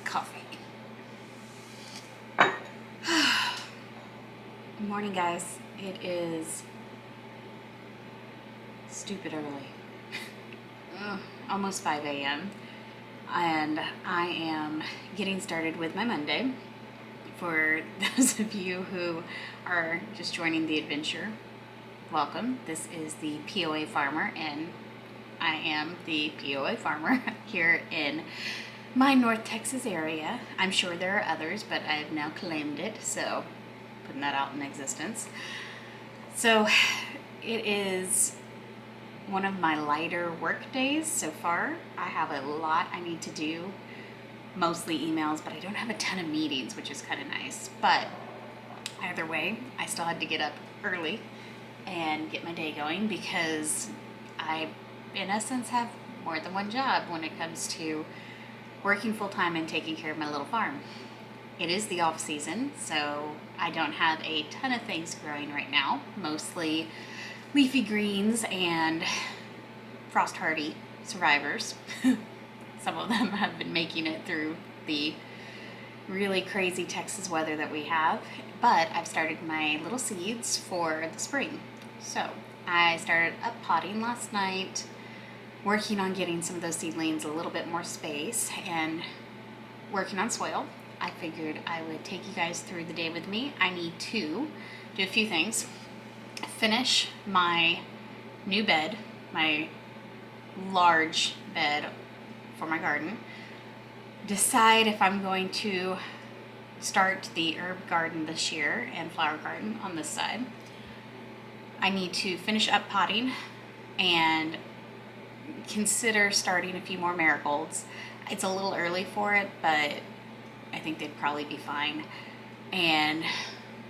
coffee. Good morning, guys. It is stupid early. Almost 5 a.m. and I am getting started with my Monday. For those of you who are just joining the adventure, welcome. This is the POA Farmer, and I am the POA Farmer here in my North Texas area. I'm sure there are others, but I've now claimed it, so putting that out in existence. So it is one of my lighter work days so far. I have a lot I need to do, mostly emails, but I don't have a ton of meetings, which is kind of nice. But either way, I still had to get up early and get my day going because I, in essence, have more than one job when it comes to working full-time and taking care of my little farm. It is the off season, so I don't have a ton of things growing right now, mostly leafy greens and frost hardy survivors. Some of them have been making it through the really crazy Texas weather that we have, but I've started my little seeds for the spring. So I started up potting last night, working on getting some of those seedlings a little bit more space and working on soil. I figured I would take you guys through the day with me. I need to do a few things. Finish my new bed, my large bed for my garden. Decide if I'm going to start the herb garden this year and flower garden on this side. I need to finish up potting and consider starting a few more marigolds. It's a little early for it, but I think they'd probably be fine. And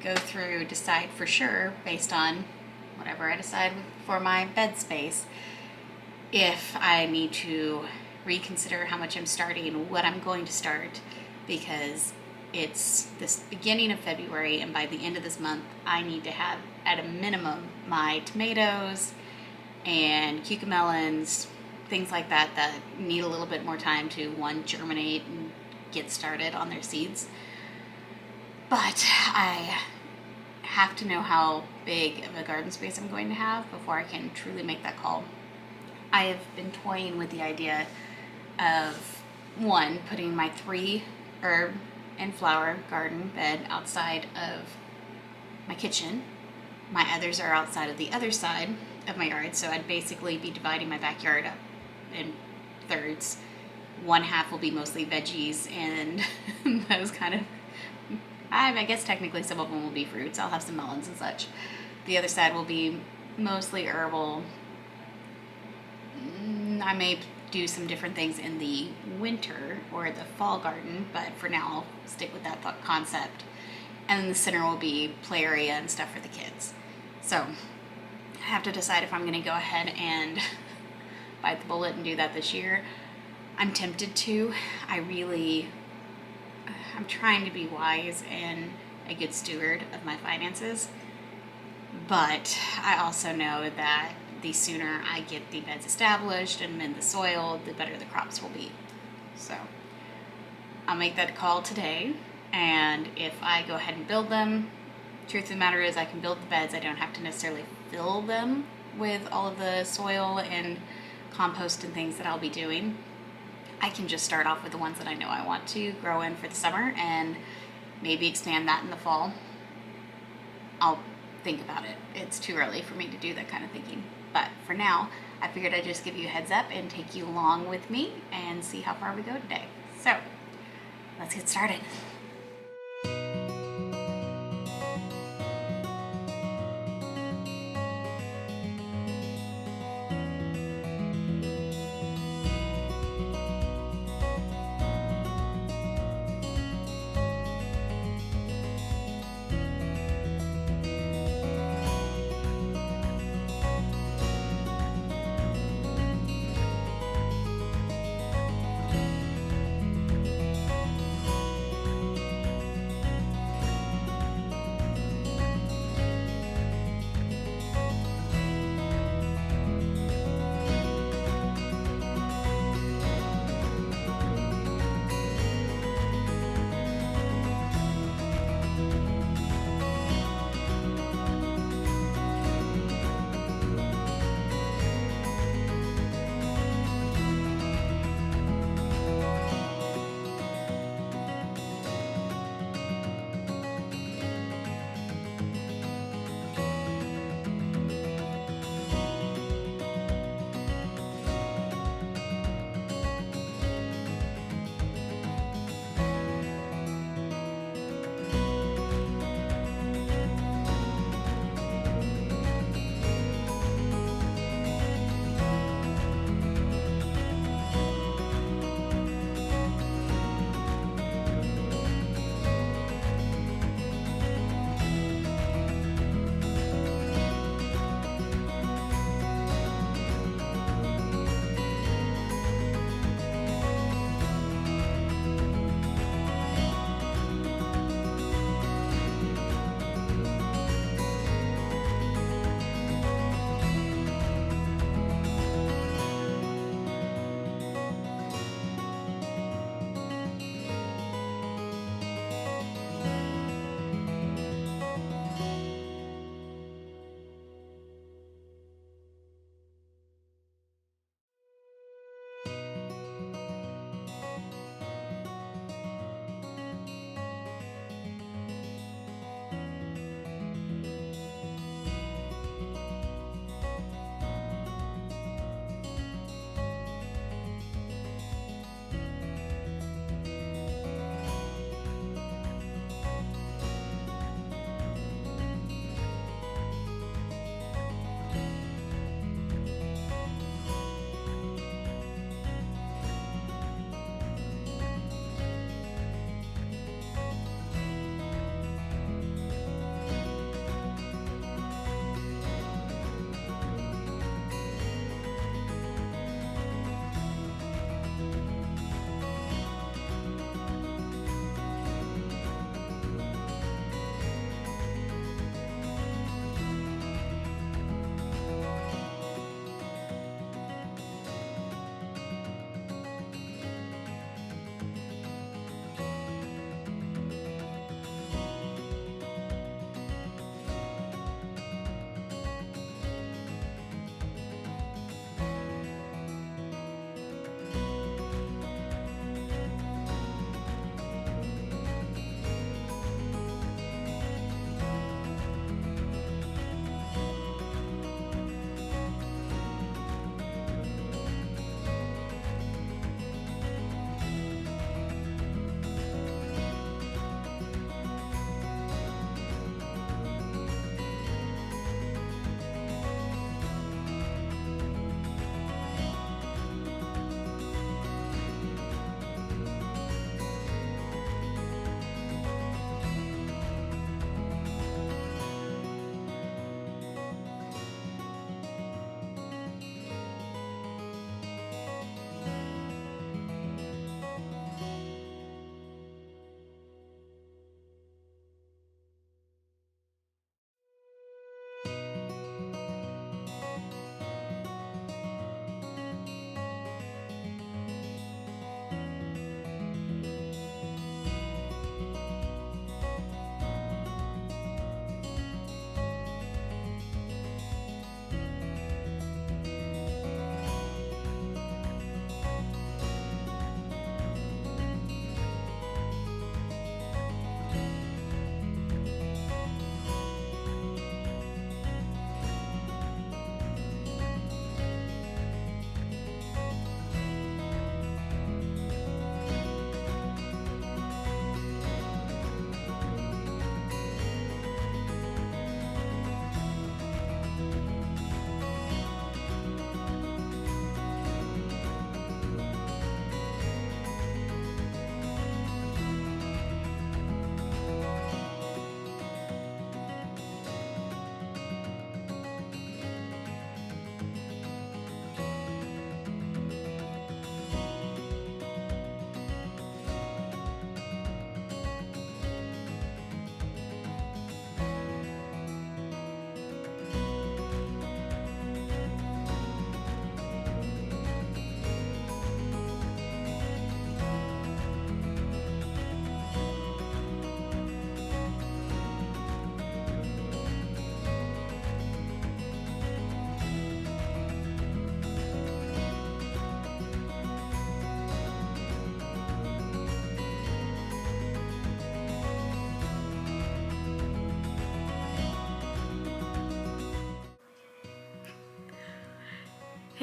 go through, decide for sure, based on whatever I decide for my bed space, if I need to reconsider how much I'm starting, what I'm going to start, because it's this beginning of February, and by the end of this month, I need to have, at a minimum, my tomatoes and cucamelons, things like that, that need a little bit more time to, one, germinate and get started on their seeds. But I have to know how big of a garden space I'm going to have before I can truly make that call. I have been toying with the idea of, one, putting my 3 herb and flower garden bed outside of my kitchen. My others are outside of the other side of my yard, so I'd basically be dividing my backyard up in thirds. One half will be mostly veggies and those kind of, I guess technically some of them will be fruits. I'll have some melons and such. The other side will be mostly herbal. I may do some different things in the winter or the fall garden, but for now I'll stick with that thought concept. And then the center will be play area and stuff for the kids. So I have to decide if I'm going to go ahead and bite the bullet and do that this year. I'm tempted to. I'm trying to be wise and a good steward of my finances, but I also know that the sooner I get the beds established and mend the soil, the better the crops will be. So I'll make that call today, and if I go ahead and build them, truth of the matter is I can build the beds. I don't have to necessarily fill them with all of the soil and compost and things that I'll be doing. I can just start off with the ones that I know I want to grow in for the summer and maybe expand that in the fall. I'll think about it. It's too early for me to do that kind of thinking. But for now, I figured I'd just give you a heads up and take you along with me and see how far we go today. So let's get started.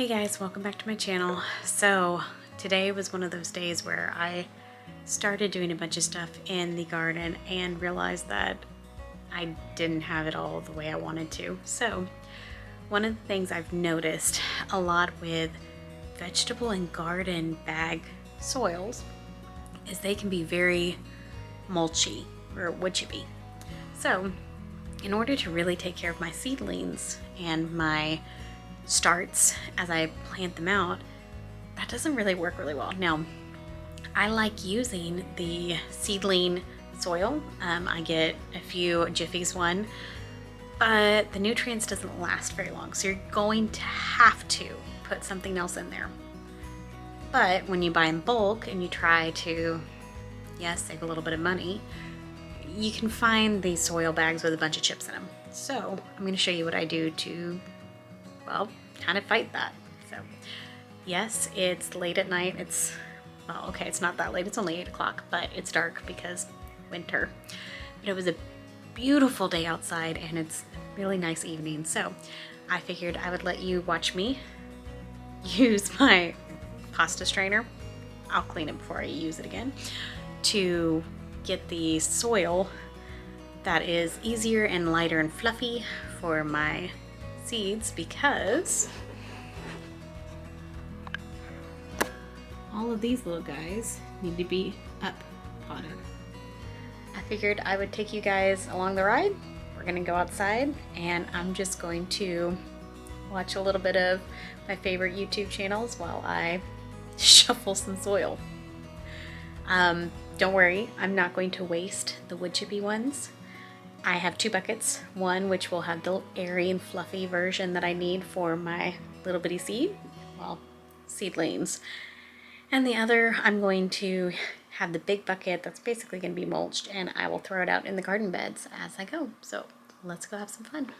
Hey guys, welcome back to my channel. So today was one of those days where I started doing a bunch of stuff in the garden and realized that I didn't have it all the way I wanted to. So one of the things I've noticed a lot with vegetable and garden bag soils is they can be very mulchy or wood chippy. So in order to really take care of my seedlings and my starts as I plant them out, that doesn't really work really well. Now, I like using the seedling soil. I get a few Jiffy's one, but the nutrients doesn't last very long. So you're going to have to put something else in there. But when you buy in bulk and you try to, yes, save a little bit of money, you can find these soil bags with a bunch of chips in them. So I'm going to show you what I do to, well, kind of fight that. So yes, it's late at night. It's, well, okay, it's not that late. It's only 8 o'clock, but it's dark because winter. But it was a beautiful day outside and it's a really nice evening. So I figured I would let you watch me use my pasta strainer. I'll clean it before I use it again, to get the soil that is easier and lighter and fluffy for my seeds, because all of these little guys need to be up potted. I figured I would take you guys along the ride. We're gonna go outside and I'm just going to watch a little bit of my favorite YouTube channels while I shuffle some soil. Don't worry, I'm not going to waste the wood chippy ones. I have 2 buckets, one which will have the airy and fluffy version that I need for my little bitty seedlings. And the other, I'm going to have the big bucket that's basically going to be mulched, and I will throw it out in the garden beds as I go. So let's go have some fun.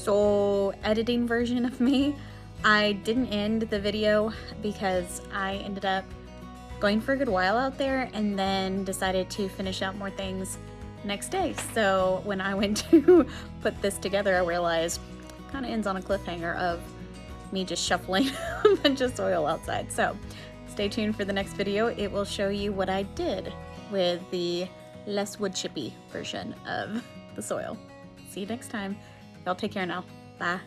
So editing version of me, I didn't end the video because I ended up going for a good while out there and then decided to finish out more things next day. So when I went to put this together, I realized it kind of ends on a cliffhanger of me just shuffling a bunch of soil outside. So stay tuned for the next video. It will show you what I did with the less wood chippy version of the soil. See you next time. Y'all take care now. Bye.